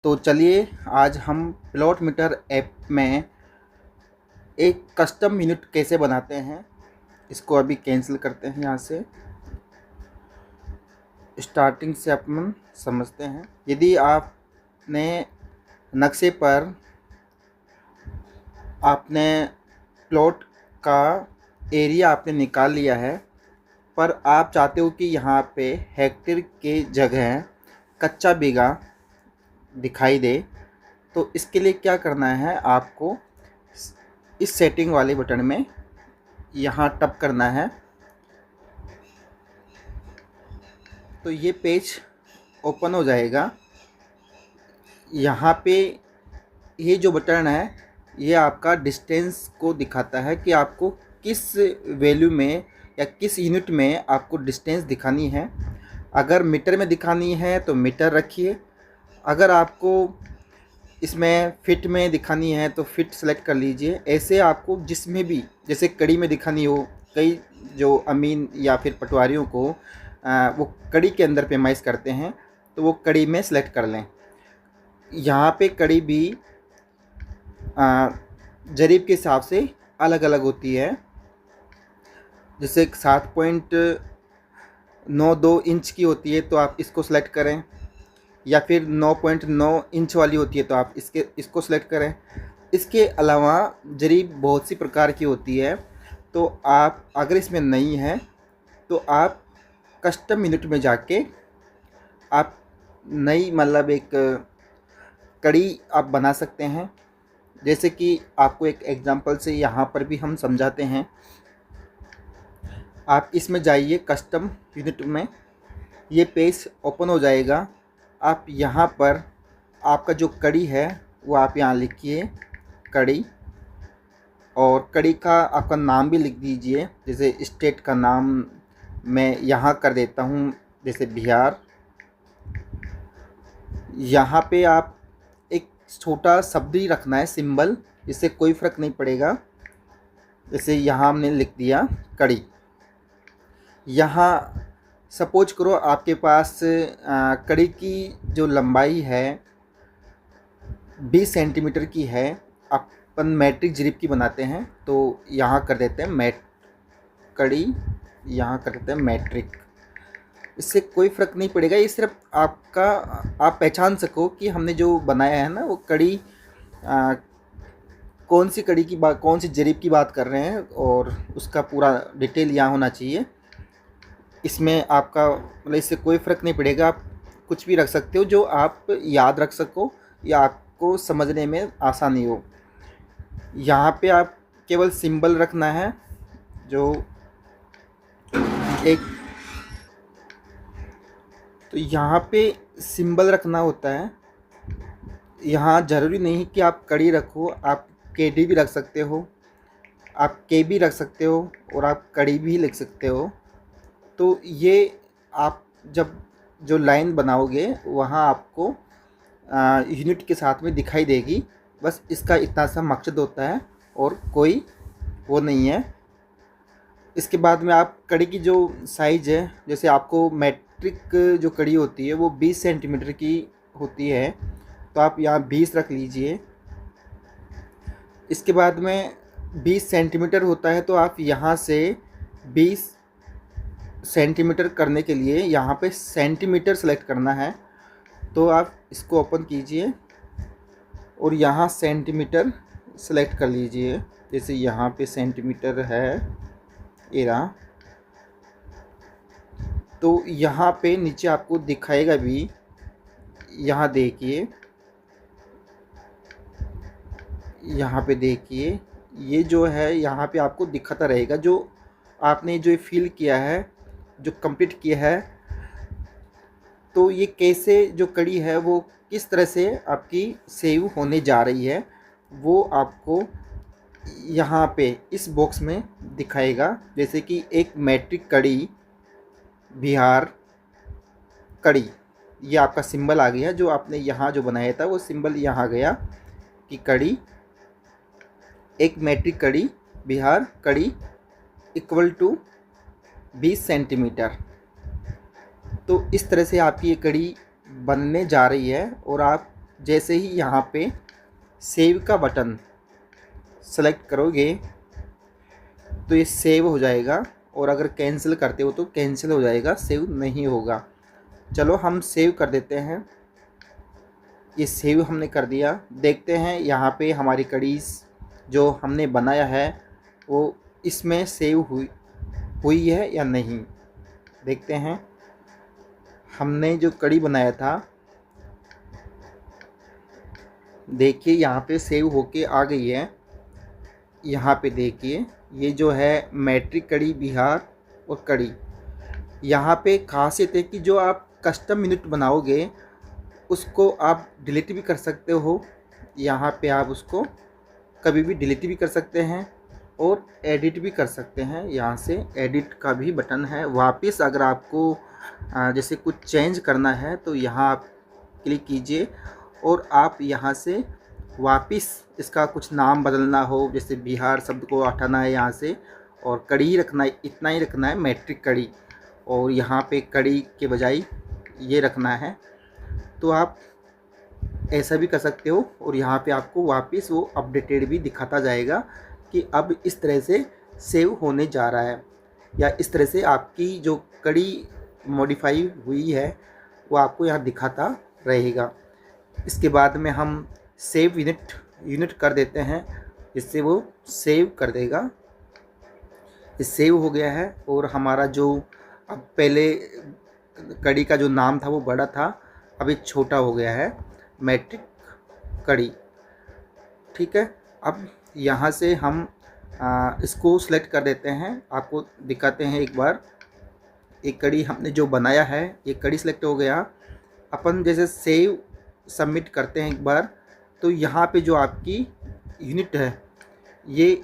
तो चलिए आज हम प्लॉट मीटर ऐप में एक कस्टम यूनिट कैसे बनाते हैं इसको अभी कैंसिल करते हैं। यहाँ से स्टार्टिंग से अपन समझते हैं। यदि आपने नक्शे पर आपने प्लॉट का एरिया आपने निकाल लिया है, पर आप चाहते हो कि यहाँ पे हेक्टेयर के जगह कच्चा बीघा दिखाई दे, तो इसके लिए क्या करना है, आपको इस सेटिंग वाले बटन में यहाँ टप करना है। तो ये पेज ओपन हो जाएगा। यहाँ पे ये जो बटन है ये आपका डिस्टेंस को दिखाता है कि आपको किस वैल्यू में या किस यूनिट में आपको डिस्टेंस दिखानी है। अगर मीटर में दिखानी है तो मीटर रखिए, अगर आपको इसमें फिट में दिखानी है तो फिट सेलेक्ट कर लीजिए। ऐसे आपको जिसमें भी, जैसे कड़ी में दिखानी हो, कई जो अमीन या फिर पटवारियों को वो कड़ी के अंदर पैमाइश करते हैं तो वो कड़ी में सेलेक्ट कर लें। यहाँ पे कड़ी भी जरीब के हिसाब से अलग अलग होती है। जैसे 7.92 इंच की होती है तो आप इसको सेलेक्ट करें, या फिर 9.9 इंच वाली होती है तो आप इसको सेलेक्ट करें। इसके अलावा जरीब बहुत सी प्रकार की होती है, तो आप अगर इसमें नहीं है तो आप कस्टम यूनिट में जाके आप नई मतलब एक कड़ी आप बना सकते हैं। जैसे कि आपको एक एग्जांपल से यहाँ पर भी हम समझाते हैं। आप इसमें जाइए कस्टम यूनिट में, ये पेज ओपन हो जाएगा। आप यहाँ पर आपका जो कड़ी है वो आप यहाँ लिखिए कड़ी, और कड़ी का आपका नाम भी लिख दीजिए। जैसे स्टेट का नाम मैं यहाँ कर देता हूँ, जैसे बिहार। यहाँ पे आप एक छोटा शब्द ही रखना है, सिंबल, इससे कोई फ़र्क नहीं पड़ेगा। जैसे यहाँ हमने लिख दिया कड़ी। यहाँ सपोज करो आपके पास कड़ी की जो लंबाई है 20 सेंटीमीटर की है। अपन मैट्रिक जरीब की बनाते हैं तो यहाँ कर देते हैं कड़ी, यहाँ कर देते हैं मैट्रिक। इससे कोई फ़र्क नहीं पड़ेगा, ये सिर्फ आपका आप पहचान सको कि हमने जो बनाया है ना वो कड़ी कौन सी कड़ी की बात, कौन सी जरीब की बात कर रहे हैं, और उसका पूरा डिटेल यहाँ होना चाहिए। इसमें आपका मतलब इससे कोई फ़र्क नहीं पड़ेगा, आप कुछ भी रख सकते हो जो आप याद रख सको या आपको समझने में आसानी हो। यहाँ पे आप केवल सिंबल रखना है, जो एक तो यहाँ पे सिंबल रखना होता है। यहाँ ज़रूरी नहीं कि आप कड़ी रखो, आप केडी भी रख सकते हो, आप के भी रख सकते हो, और आप कड़ी भी लिख सकते हो। तो ये आप जब जो लाइन बनाओगे वहाँ आपको यूनिट के साथ में दिखाई देगी। बस इसका इतना सा मकसद होता है और कोई वो नहीं है। इसके बाद में आप कड़ी की जो साइज़ है, जैसे आपको मैट्रिक जो कड़ी होती है वो 20 सेंटीमीटर की होती है, तो आप यहाँ 20 रख लीजिए। इसके बाद में 20 सेंटीमीटर होता है तो आप यहाँ से 20 सेंटीमीटर करने के लिए यहाँ पे सेंटीमीटर सेलेक्ट करना है। तो आप इसको ओपन कीजिए और यहाँ सेंटीमीटर सेलेक्ट कर लीजिए। जैसे यहाँ पे सेंटीमीटर है ये रहा, तो यहाँ पे नीचे आपको दिखाएगा भी, यहाँ देखिए, यहाँ पे देखिए, ये जो है यहाँ पे आपको दिखाता रहेगा जो आपने जो फिल किया है, जो कंप्लीट किया है। तो ये कैसे जो कड़ी है वो किस तरह से आपकी सेव होने जा रही है वो आपको यहाँ पे इस बॉक्स में दिखाएगा। जैसे कि एक मैट्रिक कड़ी बिहार कड़ी, ये आपका सिंबल आ गया। जो आपने यहाँ जो बनाया था वो सिंबल यहाँ गया कि कड़ी, एक मैट्रिक कड़ी बिहार कड़ी इक्वल टू 20 सेंटीमीटर। तो इस तरह से आपकी ये कड़ी बनने जा रही है। और आप जैसे ही यहाँ पे सेव का बटन सेलेक्ट करोगे तो ये सेव हो जाएगा, और अगर कैंसिल करते हो तो कैंसिल हो जाएगा, सेव नहीं होगा। चलो हम सेव कर देते हैं। ये सेव हमने कर दिया। देखते हैं यहाँ पे हमारी कड़ी जो हमने बनाया है वो इसमें सेव हुई है या नहीं। देखते हैं। हमने जो कड़ी बनाया था, देखिए यहाँ पे सेव होके आ गई है। यहाँ पे देखिए ये जो है मैट्रिक कड़ी बिहार और कड़ी। यहाँ पे खासियत है कि जो आप कस्टम मिनट बनाओगे उसको आप डिलीट भी कर सकते हो। यहाँ पे आप उसको कभी भी डिलीट भी कर सकते हैं और एडिट भी कर सकते हैं। यहाँ से एडिट का भी बटन है। वापस अगर आपको जैसे कुछ चेंज करना है तो यहाँ आप क्लिक कीजिए और आप यहाँ से वापस इसका कुछ नाम बदलना हो, जैसे बिहार शब्द को हटाना है यहाँ से, और कड़ी रखना है, इतना ही रखना है मैट्रिक कड़ी, और यहाँ पे कड़ी के बजाय ये रखना है, तो आप ऐसा भी कर सकते हो। और यहाँ पे आपको वापस वो अपडेटेड भी दिखाता जाएगा कि अब इस तरह से सेव होने जा रहा है, या इस तरह से आपकी जो कड़ी मॉडिफाई हुई है वो आपको यहाँ दिखाता रहेगा। इसके बाद में हम सेव यूनिट कर देते हैं, जिससे वो सेव कर देगा। ये सेव हो गया है, और हमारा जो अब पहले कड़ी का जो नाम था वो बड़ा था, अभी छोटा हो गया है, मैट्रिक कड़ी। ठीक है। अब यहाँ से हम इसको सेलेक्ट कर देते हैं। आपको दिखाते हैं एक बार। एक कड़ी हमने जो बनाया है, ये कड़ी सेलेक्ट हो गया। अपन जैसे सेव सबमिट करते हैं एक बार, तो यहाँ पे जो आपकी यूनिट है ये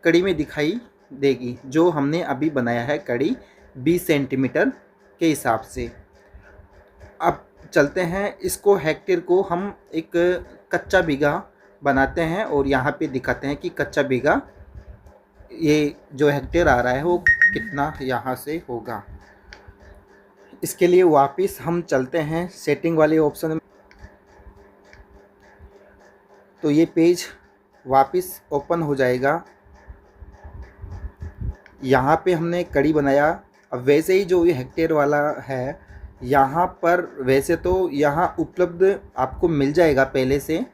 कड़ी में दिखाई देगी, जो हमने अभी बनाया है कड़ी 20 सेंटीमीटर के हिसाब से। अब चलते हैं, इसको हेक्टेयर को हम एक कच्चा बीघा बनाते हैं और यहाँ पे दिखाते हैं कि कच्चा बीघा ये जो हेक्टेयर आ रहा है वो कितना यहाँ से होगा। इसके लिए वापस हम चलते हैं सेटिंग वाले ऑप्शन में। तो ये पेज वापस ओपन हो जाएगा। यहाँ पे हमने कड़ी बनाया। अब वैसे ही जो ये हेक्टेयर वाला है, यहाँ पर वैसे तो यहाँ उपलब्ध आपको मिल जाएगा पहले से।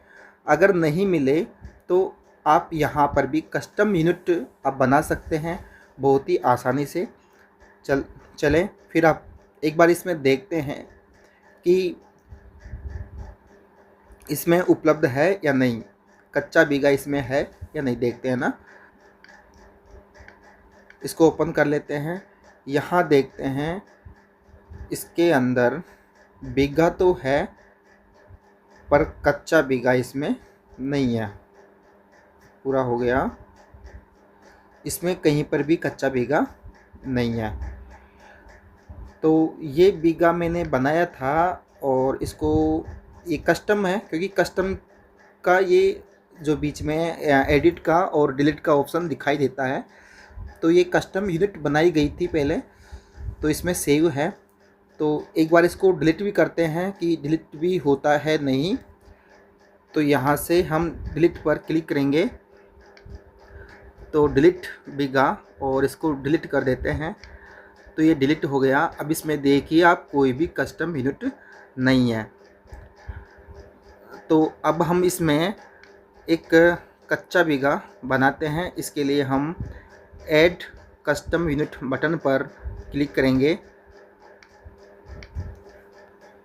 अगर नहीं मिले तो आप यहाँ पर भी कस्टम यूनिट आप बना सकते हैं बहुत ही आसानी से। चलें फिर आप एक बार इसमें देखते हैं कि इसमें उपलब्ध है या नहीं, कच्चा बीघा इसमें है या नहीं, देखते हैं ना। इसको ओपन कर लेते हैं। यहाँ देखते हैं इसके अंदर बीघा तो है पर कच्चा बीघा इसमें नहीं है। पूरा हो गया, इसमें कहीं पर भी कच्चा बीघा नहीं है। तो ये बीघा मैंने बनाया था और इसको ये कस्टम है, क्योंकि कस्टम का ये जो बीच में एडिट का और डिलीट का ऑप्शन दिखाई देता है। तो ये कस्टम यूनिट बनाई गई थी पहले, तो इसमें सेव है। तो एक बार इसको डिलीट भी करते हैं कि डिलीट भी होता है नहीं। तो यहाँ से हम डिलीट पर क्लिक करेंगे तो डिलीट बीघा, और इसको डिलीट कर देते हैं। तो ये डिलीट हो गया। अब इसमें देखिए आप कोई भी कस्टम यूनिट नहीं है। तो अब हम इसमें एक कच्चा बीघा बनाते हैं। इसके लिए हम ऐड कस्टम यूनिट बटन पर क्लिक करेंगे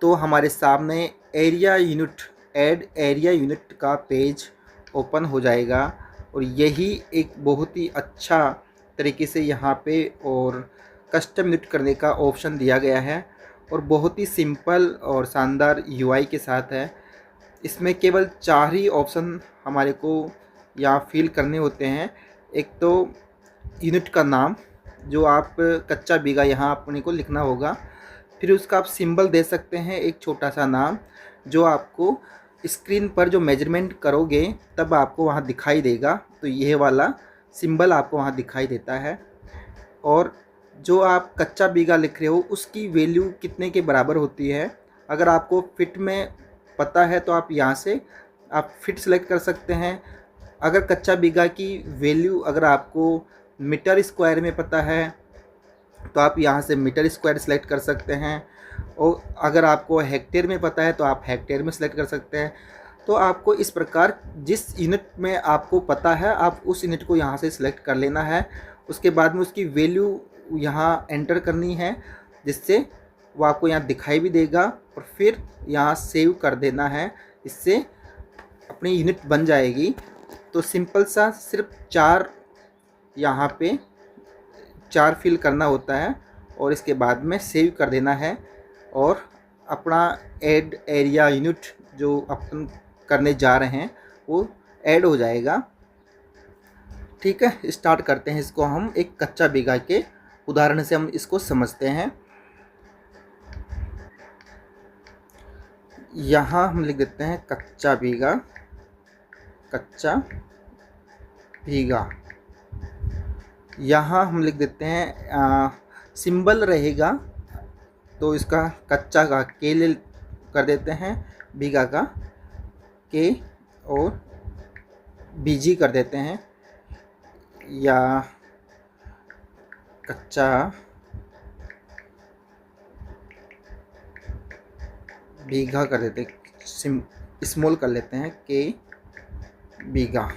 तो हमारे सामने area unit, add area unit का पेज ओपन हो जाएगा। और यही एक बहुत ही अच्छा तरीके से यहाँ पे और कस्टम यूनिट करने का ऑप्शन दिया गया है, और बहुत ही सिंपल और शानदार यूआई के साथ है। इसमें केवल 4 ही ऑप्शन हमारे को यहाँ फिल करने होते हैं। एक तो यूनिट का नाम, जो आप कच्चा बीघा यहाँ अपने को लिखना होगा। फिर उसका आप सिंबल दे सकते हैं, एक छोटा सा नाम, जो आपको स्क्रीन पर जो मेजरमेंट करोगे तब आपको वहाँ दिखाई देगा। तो यह वाला सिंबल आपको वहाँ दिखाई देता है। और जो आप कच्चा बीघा लिख रहे हो उसकी वैल्यू कितने के बराबर होती है। अगर आपको फिट में पता है तो आप यहाँ से आप फिट सेलेक्ट कर सकते हैं। अगर कच्चा बीघा की वैल्यू अगर आपको मीटर स्क्वायर में पता है तो आप यहाँ से मीटर स्क्वायर सेलेक्ट कर सकते हैं, और अगर आपको हेक्टेयर में पता है तो आप हेक्टेयर में सेलेक्ट कर सकते हैं। तो आपको इस प्रकार जिस यूनिट में आपको पता है आप उस यूनिट को यहाँ से सिलेक्ट कर लेना है। उसके बाद में उसकी वैल्यू यहाँ एंटर करनी है, जिससे वो आपको यहाँ दिखाई भी देगा, और फिर यहाँ सेव कर देना है। इससे अपनी यूनिट बन जाएगी। तो सिंपल सा सिर्फ 4 यहाँ पे 4 फिल करना होता है, और इसके बाद में सेव कर देना है, और अपना ऐड एरिया यूनिट जो अपन करने जा रहे हैं वो ऐड हो जाएगा। ठीक है, स्टार्ट करते हैं इसको। हम एक कच्चा बीघा के उदाहरण से हम इसको समझते हैं। यहाँ हम लिख देते हैं कच्चा बीघा, कच्चा बीघा। यहाँ हम लिख देते हैं सिंबल रहेगा तो इसका कच्चा का के ले कर देते हैं, बीघा का के, और बीजी कर देते हैं, या कच्चा बीघा कर देते हैं, स्मॉल कर लेते हैं के बीघा।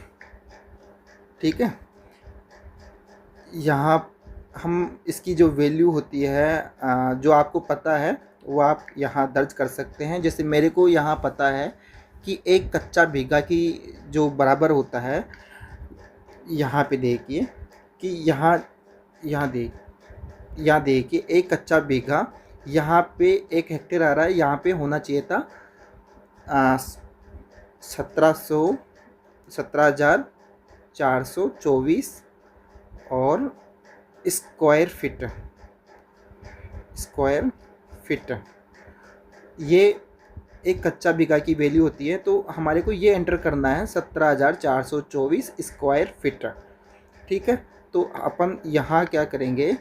ठीक है, यहाँ हम इसकी जो वैल्यू होती है जो आपको पता है वो आप यहाँ दर्ज कर सकते हैं। जैसे मेरे को यहाँ पता है कि एक कच्चा बीघा की जो बराबर होता है, यहाँ पे देखिए कि यहाँ देखिए एक कच्चा बीघा, यहाँ पे 1 हेक्टेयर आ रहा है, यहाँ पे होना चाहिए था 17,424 और स्क्वायर फिट। ये एक कच्चा बीघा की वैल्यू होती है, तो हमारे को ये एंटर करना है 17,424 स्क्वायर फिट। ठीक है, तो अपन यहाँ क्या करेंगे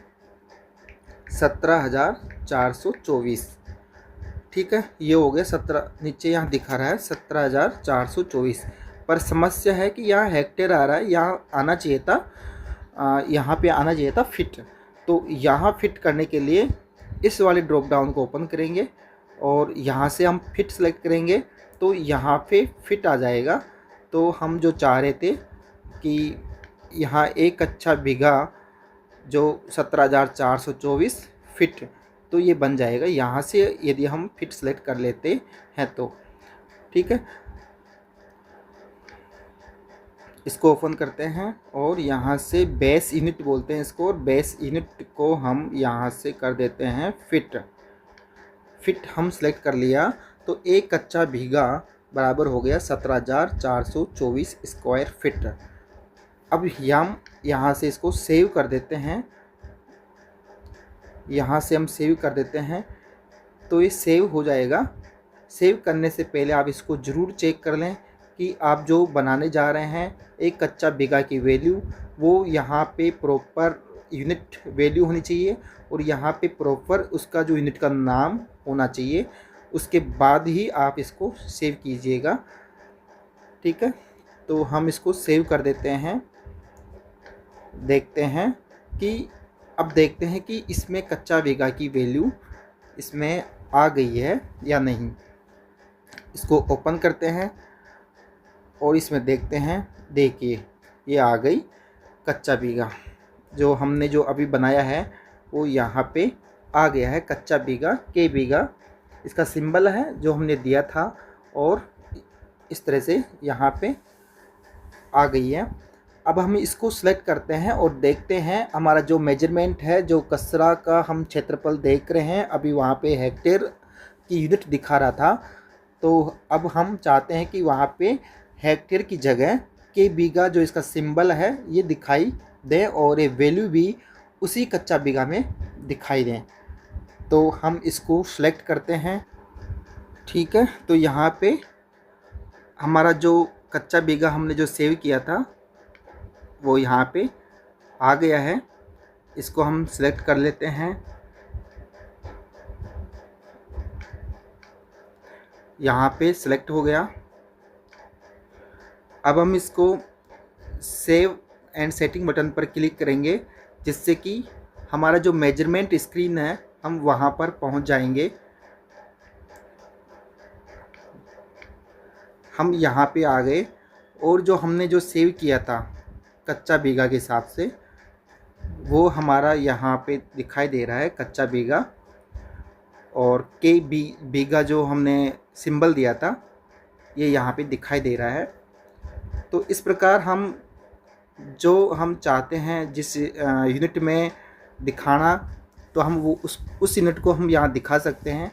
17,424। ठीक है, ये हो गया 17, नीचे यहाँ दिखा रहा है 17,424, पर समस्या है कि यहाँ हेक्टेयर आ रहा है, यहाँ आना चाहिए था यहाँ पे आना चाहिए था फिट। तो यहाँ फिट करने के लिए इस वाले ड्रॉप डाउन को ओपन करेंगे और यहाँ से हम फिट सेलेक्ट करेंगे, तो यहाँ पे फिट आ जाएगा। तो हम जो चाह रहे थे कि यहाँ एक कच्चा बीघा जो 17,424 फिट, तो ये बन जाएगा यहाँ से यदि हम फिट सेलेक्ट कर लेते हैं तो। ठीक है, इसको ओपन करते हैं और यहाँ से बेस यूनिट बोलते हैं इसको, और बेस यूनिट को हम यहाँ से कर देते हैं फिट हम सेलेक्ट कर लिया। तो एक कच्चा बीघा बराबर हो गया 17,424 स्क्वायर फिट। अब हम यहाँ से इसको सेव कर देते हैं, यहाँ से हम सेव कर देते हैं, तो ये सेव हो जाएगा। सेव करने से पहले आप इसको ज़रूर चेक कर लें कि आप जो बनाने जा रहे हैं एक कच्चा बीघा की वैल्यू, वो यहाँ पे प्रॉपर यूनिट वैल्यू होनी चाहिए, और यहाँ पे प्रॉपर उसका जो यूनिट का नाम होना चाहिए। उसके बाद ही आप इसको सेव कीजिएगा। ठीक है, तो हम इसको सेव कर देते हैं। देखते हैं कि अब देखते हैं कि इसमें कच्चा बीघा की वैल्यू इसमें आ गई है या नहीं। इसको ओपन करते हैं और इसमें देखते हैं, देखिए ये आ गई कच्चा बीघा। जो हमने जो अभी बनाया है वो यहाँ पे आ गया है कच्चा बीघा के बीघा, इसका सिंबल है जो हमने दिया था, और इस तरह से यहाँ पे आ गई है। अब हम इसको सेलेक्ट करते हैं और देखते हैं हमारा जो मेजरमेंट है, जो कसरा का हम क्षेत्रफल देख रहे हैं, अभी वहाँ पे हेक्टेयर की यूनिट दिखा रहा था। तो अब हम चाहते हैं कि वहाँ पे हेक्टेयर की जगह के बीघा जो इसका सिंबल है ये दिखाई दे, और ये वैल्यू भी उसी कच्चा बीघा में दिखाई दें। तो हम इसको सेलेक्ट करते हैं। ठीक है, तो यहाँ पे हमारा जो कच्चा बीघा हमने जो सेव किया था वो यहाँ पे आ गया है। इसको हम सेलेक्ट कर लेते हैं। यहाँ पे सिलेक्ट हो गया। अब हम इसको सेव एंड सेटिंग बटन पर क्लिक करेंगे, जिससे कि हमारा जो मेजरमेंट स्क्रीन है हम वहाँ पर पहुँच जाएंगे। हम यहाँ पे आ गए और जो हमने जो सेव किया था कच्चा बीघा के हिसाब से, वो हमारा यहाँ पे दिखाई दे रहा है कच्चा बीघा। और के बीघा जो हमने सिंबल दिया था ये यहाँ पे दिखाई दे रहा है। तो इस प्रकार हम जो हम चाहते हैं जिस यूनिट में दिखाना, तो हम वो उस यूनिट को हम यहाँ दिखा सकते हैं।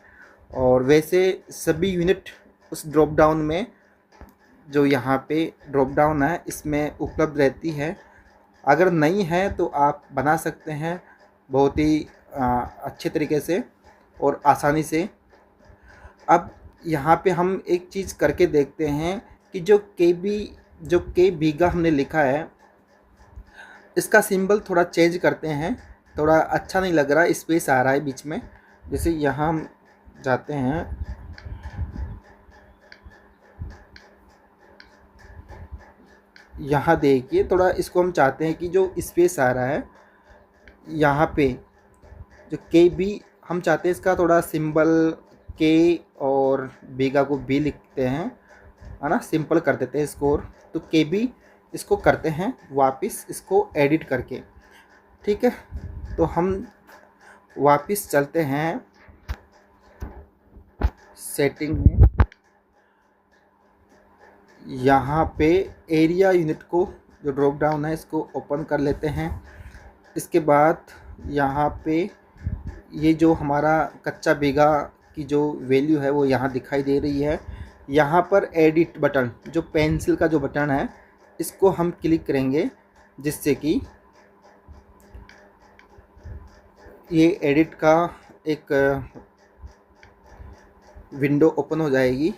और वैसे सभी यूनिट उस ड्रॉप डाउन में, जो यहाँ पे ड्रॉप डाउन है इसमें उपलब्ध रहती है। अगर नहीं है तो आप बना सकते हैं बहुत ही अच्छे तरीके से और आसानी से। अब यहाँ पे हम एक चीज़ करके देखते हैं कि जो के बीघा हमने लिखा है इसका सिंबल थोड़ा चेंज करते हैं। थोड़ा अच्छा नहीं लग रहा, स्पेस आ रहा है बीच में। जैसे यहाँ हम जाते हैं, यहाँ देखिए थोड़ा इसको हम चाहते हैं कि जो स्पेस आ रहा है यहाँ पे जो के बी, हम चाहते हैं इसका थोड़ा सिंबल के और बीघा को बी लिखते हैं, है ना, सिंपल कर देते हैं इसको। और तो के बी इसको करते हैं वापस इसको एडिट करके। ठीक है, तो हम वापस चलते हैं सेटिंग में। यहाँ पे एरिया यूनिट को जो ड्रॉप डाउन है इसको ओपन कर लेते हैं। इसके बाद यहाँ पे ये जो हमारा कच्चा बीघा की जो वैल्यू है वो यहाँ दिखाई दे रही है। यहाँ पर एडिट बटन, जो पेंसिल का जो बटन है, इसको हम क्लिक करेंगे, जिससे कि ये एडिट का एक विंडो ओपन हो जाएगी।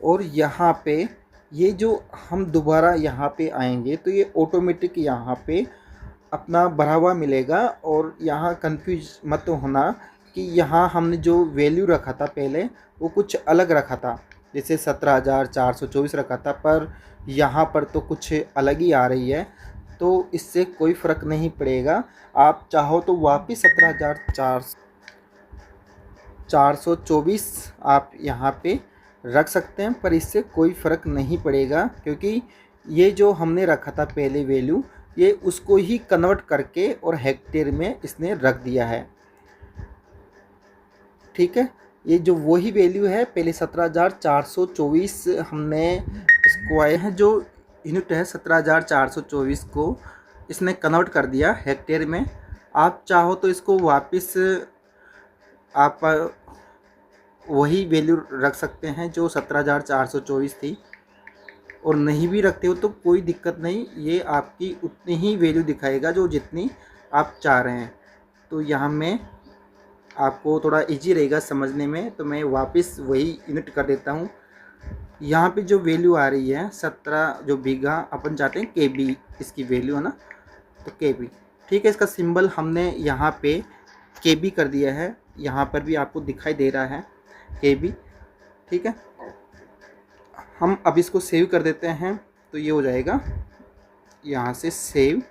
और यहाँ पे ये जो हम दोबारा यहाँ पे आएंगे तो ये ऑटोमेटिक यहाँ पे अपना बढ़ा हुआ मिलेगा। और यहाँ कंफ्यूज मत होना कि यहाँ हमने जो वैल्यू रखा था पहले वो कुछ अलग रखा था, जैसे 17,424 रखा था, पर यहाँ पर तो कुछ अलग ही आ रही है। तो इससे कोई फ़र्क नहीं पड़ेगा। आप चाहो तो वापस 17,424 आप यहाँ पे रख सकते हैं, पर इससे कोई फ़र्क नहीं पड़ेगा, क्योंकि ये जो हमने रखा था पहले वैल्यू, ये उसको ही कन्वर्ट करके और हेक्टेयर में इसने रख दिया है। ठीक है, ये जो वही वैल्यू है, पहले 17,424 हमने स्क्वायर है, जो यूनिट है 17,424 को इसने कन्वर्ट कर दिया हेक्टेयर में। आप चाहो तो इसको वापस आप वही वैल्यू रख सकते हैं जो 17,424 थी, और नहीं भी रखते हो तो कोई दिक्कत नहीं, ये आपकी उतनी ही वैल्यू दिखाएगा जो जितनी आप चाह रहे हैं। तो यहाँ में आपको थोड़ा इजी रहेगा समझने में, तो मैं वापस वही यूनिट कर देता हूँ। यहाँ पे जो वैल्यू आ रही है 17 जो बीघा, अपन चाहते हैं के बी इसकी वैल्यू है ना, तो के बी। ठीक है, इसका सिंबल हमने यहाँ पे के बी कर दिया है। यहाँ पर भी आपको दिखाई दे रहा है के बी। ठीक है, हम अब इसको सेव कर देते हैं, तो ये हो जाएगा यहाँ से सेव।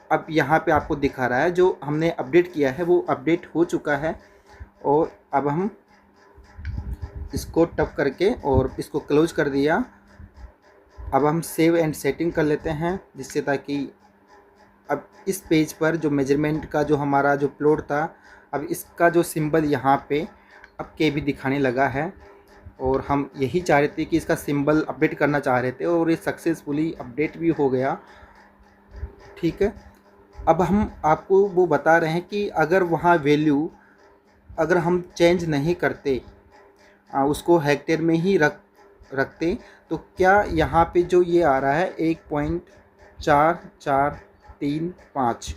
अब यहाँ पे आपको दिखा रहा है जो हमने अपडेट किया है वो अपडेट हो चुका है। और अब हम इसको टप करके और इसको क्लोज कर दिया। अब हम सेव एंड सेटिंग कर लेते हैं, जिससे ताकि अब इस पेज पर जो मेजरमेंट का जो हमारा जो प्लॉट था, अब इसका जो सिंबल यहाँ पे अब के भी दिखाने लगा है। और हम यही चाह रहे थे कि इसका सिंबल अपडेट करना चाह रहे थे, और ये सक्सेसफुली अपडेट भी हो गया। ठीक है, अब हम आपको वो बता रहे हैं कि अगर वहाँ वैल्यू अगर हम चेंज नहीं करते, उसको हेक्टेयर में ही रखते, तो क्या यहाँ पे जो ये आ रहा है 1.4435,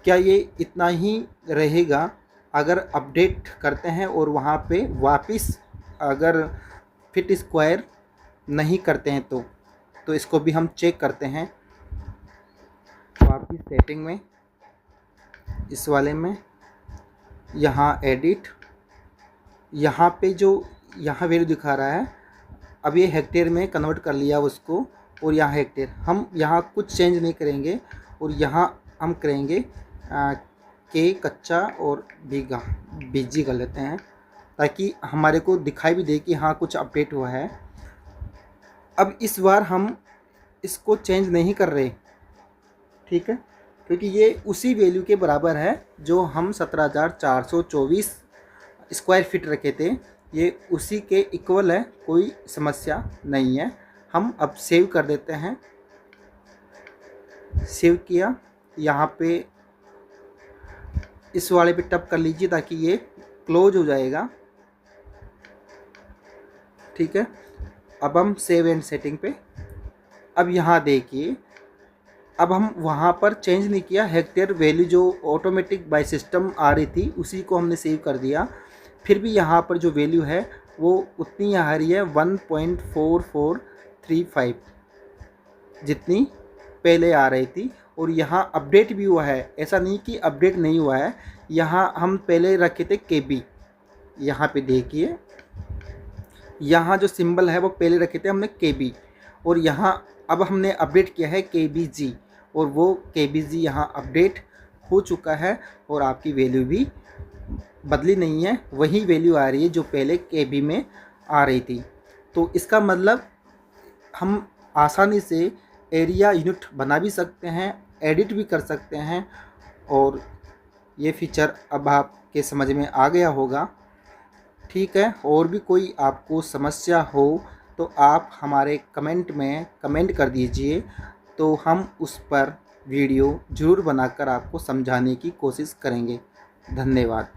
क्या ये इतना ही रहेगा? अगर अपडेट करते हैं और वहाँ पे वापस अगर फिट स्क्वायर नहीं करते हैं तो इसको भी हम चेक करते हैं वापस सेटिंग में, इस वाले में, यहाँ एडिट, यहाँ पे जो यहाँ वैल्यू दिखा रहा है। अब ये हेक्टेयर में कन्वर्ट कर लिया उसको, और यहाँ हेक्टेयर, हम यहाँ कुछ चेंज नहीं करेंगे, और यहाँ हम करेंगे के कच्चा और बीघा बीजी कर लेते हैं, ताकि हमारे को दिखाई भी दे कि हाँ कुछ अपडेट हुआ है। अब इस बार हम इसको चेंज नहीं कर रहे, ठीक है, क्योंकि ये उसी वैल्यू के बराबर है जो हम 17,424 स्क्वायर फीट रखे थे, ये उसी के इक्वल है, कोई समस्या नहीं है। हम अब सेव कर देते हैं। सेव किया, यहाँ पे इस वाले पे टप कर लीजिए ताकि ये क्लोज हो जाएगा, ठीक है। अब हम सेव एंड सेटिंग पे, अब यहाँ देखिए, अब हम वहाँ पर चेंज नहीं किया, हेक्टेयर वैल्यू जो ऑटोमेटिक बाय सिस्टम आ रही थी उसी को हमने सेव कर दिया। फिर भी यहाँ पर जो वैल्यू है वो उतनी आ रही है 1.4435 जितनी पहले आ रही थी, और यहाँ अपडेट भी हुआ है, ऐसा नहीं कि अपडेट नहीं हुआ है। यहाँ हम पहले रखे थे KB, यहाँ पे देखिए, यहाँ जो सिंबल है वो पहले रखे थे हमने KB, और यहाँ अब हमने अपडेट किया है KBG, और वो KBG यहाँ अपडेट हो चुका है, और आपकी वैल्यू भी बदली नहीं है, वही वैल्यू आ रही है जो पहले KB में आ रही थी। तो इसका मतलब हम आसानी से एरिया यूनिट बना भी सकते हैं, एडिट भी कर सकते हैं, और ये फीचर अब आपके समझ में आ गया होगा, ठीक है। और भी कोई आपको समस्या हो तो आप हमारे कमेंट में कमेंट कर दीजिए, तो हम उस पर वीडियो ज़रूर बनाकर आपको समझाने की कोशिश करेंगे। धन्यवाद।